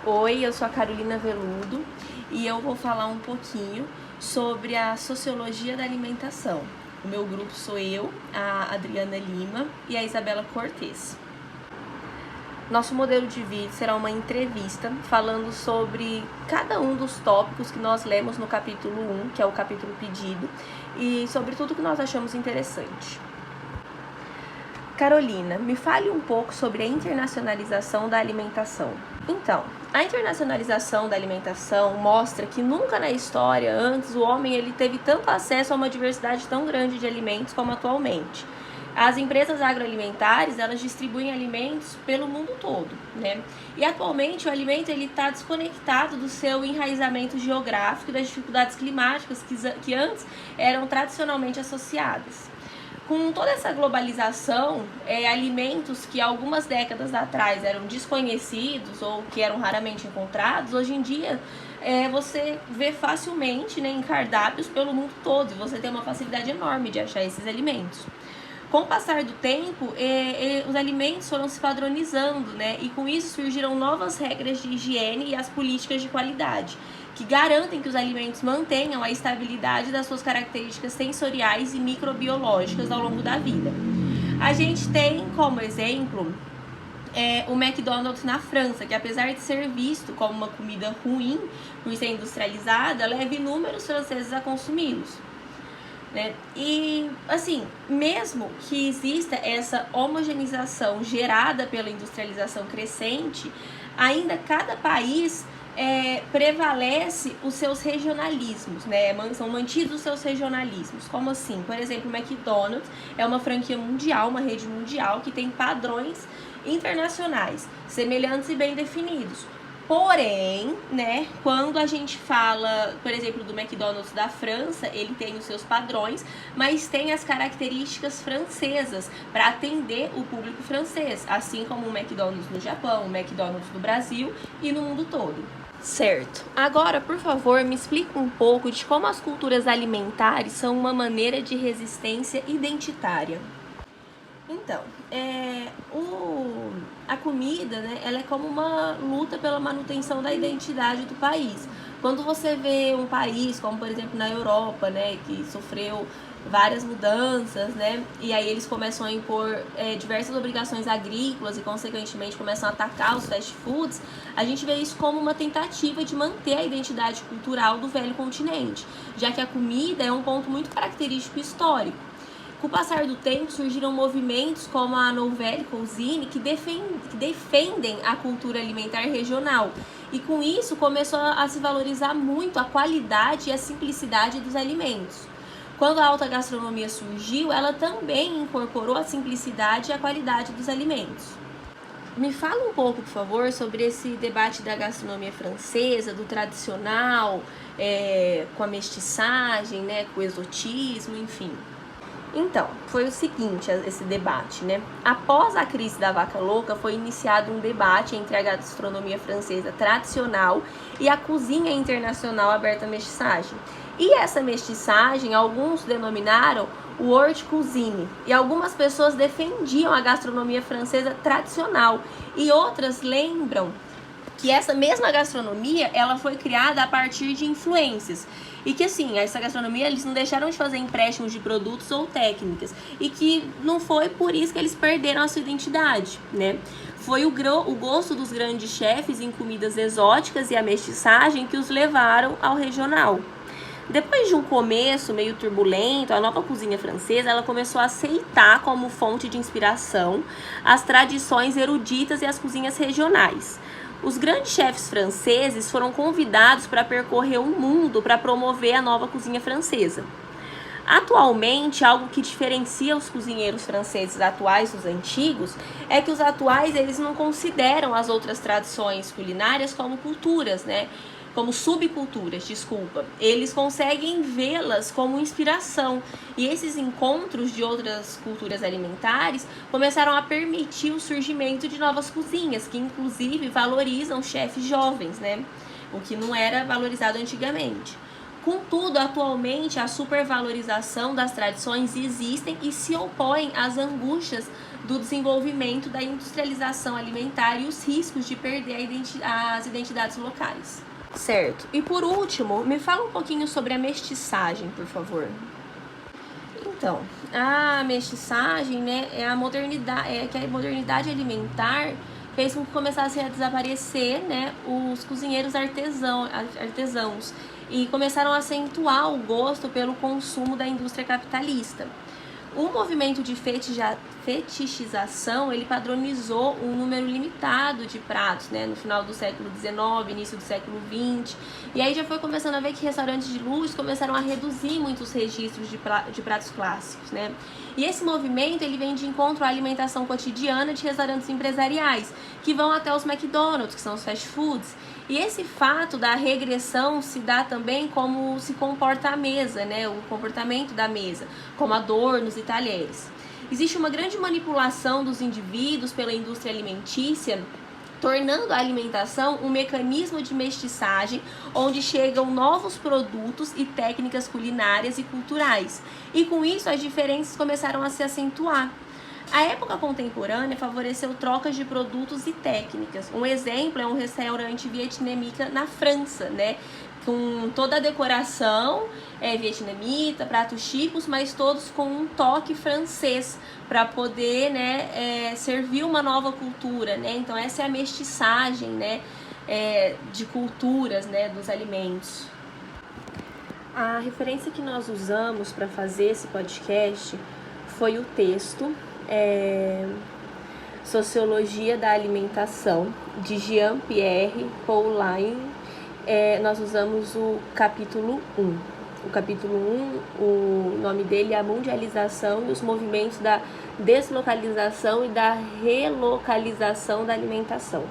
Oi, eu sou a Carolina Veludo e eu vou falar um pouquinho sobre a sociologia da alimentação. O meu grupo sou eu, a Adriana Lima e a Isabela Cortez. Nosso modelo de vídeo será uma entrevista falando sobre cada um dos tópicos que nós lemos no capítulo 1, que é o capítulo pedido, e sobre tudo que nós achamos interessante. Carolina, me fale um pouco sobre a internacionalização da alimentação. Então, a internacionalização da alimentação mostra que nunca na história, antes, o homem ele teve tanto acesso a uma diversidade tão grande de alimentos como atualmente. As empresas agroalimentares, elas distribuem alimentos pelo mundo todo, né? E atualmente o alimento ele está desconectado do seu enraizamento geográfico e das dificuldades climáticas que antes eram tradicionalmente associadas. Com toda essa globalização, alimentos que algumas décadas atrás eram desconhecidos ou que eram raramente encontrados, hoje em dia você vê facilmente, né, em cardápios pelo mundo todo, e você tem uma facilidade enorme de achar esses alimentos. Com o passar do tempo, os alimentos foram se padronizando, né? E com isso surgiram novas regras de higiene e as políticas de qualidade, que garantem que os alimentos mantenham a estabilidade das suas características sensoriais e microbiológicas ao longo da vida. A gente tem como exemplo o McDonald's na França, que apesar de ser visto como uma comida ruim por ser industrializada, leva inúmeros franceses a consumi-los. Né? E assim, mesmo que exista essa homogeneização gerada pela industrialização crescente, ainda cada país prevalece os seus regionalismos, né? São mantidos os seus regionalismos. Como assim? Por exemplo, o McDonald's é uma franquia mundial, uma rede mundial que tem padrões internacionais, semelhantes e bem definidos. Porém, né, quando a gente fala, por exemplo, do McDonald's da França, ele tem os seus padrões, mas tem as características francesas para atender o público francês, assim como o McDonald's no Japão, o McDonald's no Brasil e no mundo todo. Certo. Agora, por favor, me explica um pouco de como as culturas alimentares são uma maneira de resistência identitária. Então, a comida, né, ela é como uma luta pela manutenção da identidade do país. Quando você vê um país, como por exemplo na Europa, né, que sofreu várias mudanças, né, e aí eles começam a impor diversas obrigações agrícolas e consequentemente começam a atacar os fast foods, a gente vê isso como uma tentativa de manter a identidade cultural do velho continente, já que a comida é um ponto muito característico histórico. Com o passar do tempo, surgiram movimentos como a Nouvelle Cuisine que defendem a cultura alimentar regional. E com isso começou a se valorizar muito a qualidade e a simplicidade dos alimentos. Quando a alta gastronomia surgiu, ela também incorporou a simplicidade e a qualidade dos alimentos. Me fala um pouco, por favor, sobre esse debate da gastronomia francesa, do tradicional, com a mestiçagem, né, com o exotismo, enfim. Então, foi o seguinte, esse debate, né? Após a crise da vaca louca, foi iniciado um debate entre a gastronomia francesa tradicional e a cozinha internacional aberta à mestiçagem. E essa mestiçagem, alguns denominaram o haute cuisine, e algumas pessoas defendiam a gastronomia francesa tradicional, e outras lembram que essa mesma gastronomia, ela foi criada a partir de influências. E que assim, essa gastronomia, eles não deixaram de fazer empréstimos de produtos ou técnicas. E que não foi por isso que eles perderam a sua identidade, né? Foi o gosto dos grandes chefes em comidas exóticas e a mestiçagem que os levaram ao regional. Depois de um começo meio turbulento, a nova cozinha francesa ela começou a aceitar como fonte de inspiração as tradições eruditas e as cozinhas regionais. Os grandes chefes franceses foram convidados para percorrer o mundo para promover a nova cozinha francesa. Atualmente, algo que diferencia os cozinheiros franceses atuais dos antigos é que os atuais eles não consideram as outras tradições culinárias como culturas, né? Como subculturas, desculpa. Eles conseguem vê-las como inspiração. E esses encontros de outras culturas alimentares começaram a permitir o surgimento de novas cozinhas, que inclusive valorizam chefes jovens, né? O que não era valorizado antigamente. Contudo, atualmente, a supervalorização das tradições existem e se opõem às angústias do desenvolvimento da industrialização alimentar e os riscos de perder as identidades locais. Certo. E por último, me fala um pouquinho sobre a mestiçagem, por favor. Então, a mestiçagem, né, é que a modernidade alimentar fez com que começassem a desaparecer, né, os cozinheiros artesãos e começaram a acentuar o gosto pelo consumo da indústria capitalista. O movimento de fetichização, ele padronizou um número limitado de pratos, né, no final do século XIX, início do século XX, e aí já foi começando a ver que restaurantes de luxo começaram a reduzir muitos registros de pratos clássicos, né, e esse movimento, ele vem de encontro à alimentação cotidiana de restaurantes empresariais, que vão até os McDonald's, que são os fast foods. E esse fato da regressão se dá também como se comporta a mesa, né? O comportamento da mesa, como adornos e talheres. Existe uma grande manipulação dos indivíduos pela indústria alimentícia, tornando a alimentação um mecanismo de mestiçagem, onde chegam novos produtos e técnicas culinárias e culturais. E com isso as diferenças começaram a se acentuar. A época contemporânea favoreceu trocas de produtos e técnicas. Um exemplo é um restaurante vietnamita na França, né? Com toda a decoração vietnamita, pratos típicos, mas todos com um toque francês, para poder, né, servir uma nova cultura, né? Então essa é a mestiçagem, né, de culturas, né, dos alimentos. A referência que nós usamos para fazer esse podcast foi o texto Sociologia da Alimentação, de Jean-Pierre Paulin. Nós usamos o capítulo 1. O capítulo 1, o nome dele é a mundialização e os movimentos da deslocalização e da relocalização da alimentação.